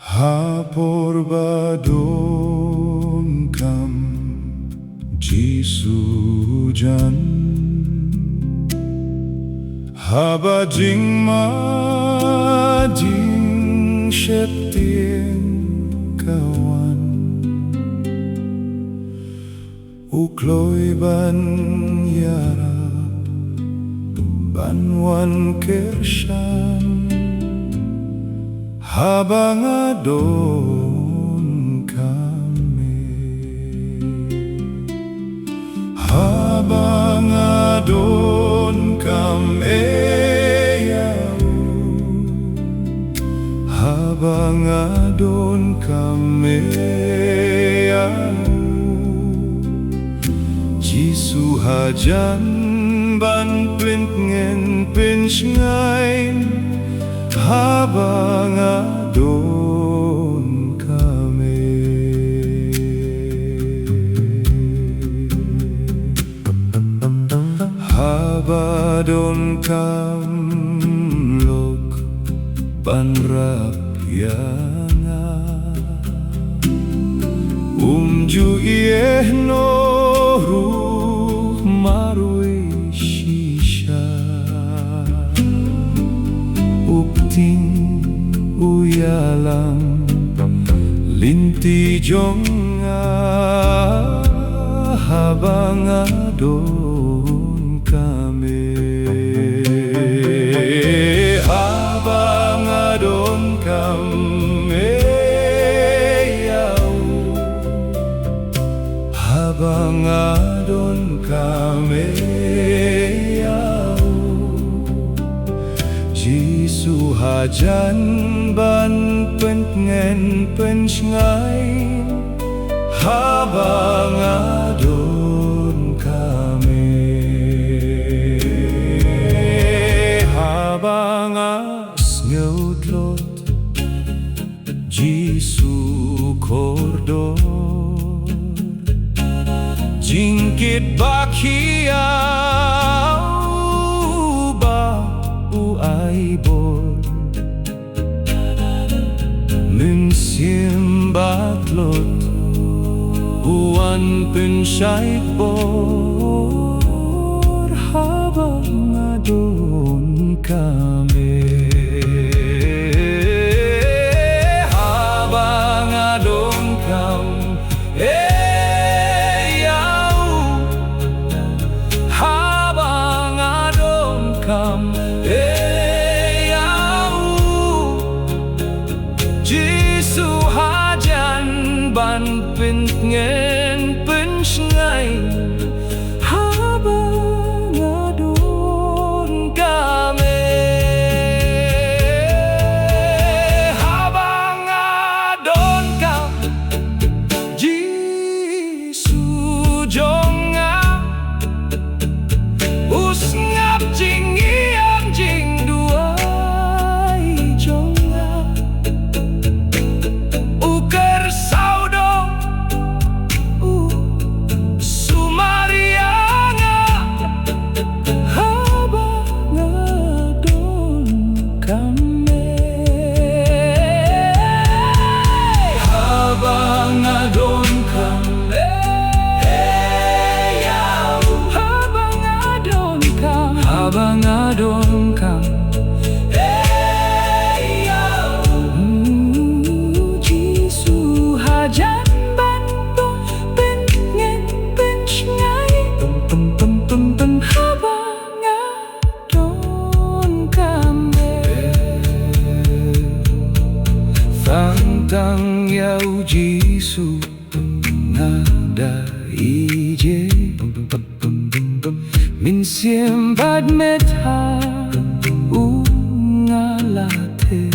Haporbadon kam jisujan habajing majing syepting kawan ukloy ban yara banwan kershan habang adon kami, habang adon kami yau, habang adon kami yau, Jisu hajan ban pintngen pinsngain habang adon kami. Habadon kam lok banrap yanga umju ieh no ruh marui shisha ting uyalang linti jonga habang adon kami, habang adon kami yau, habang adon kami Jisu hajan ban pintngen pinsngain habang adon kami, habang asngeudlot Jisu kordor jingkit bakiau aibor minsim batlot uan pensyait bor habang adon kami, habang adon kami yau, habang adon kami Jisu hajan ban pintngen pinsngain habang adon kami, habang adon kami Jisu jonga usngap jing iang jing duai jonga habang adon kam Jisu hajan ban pintngen pinsngain habang adon kami, tang yau Jisu nada ije min siem bad metha ungalate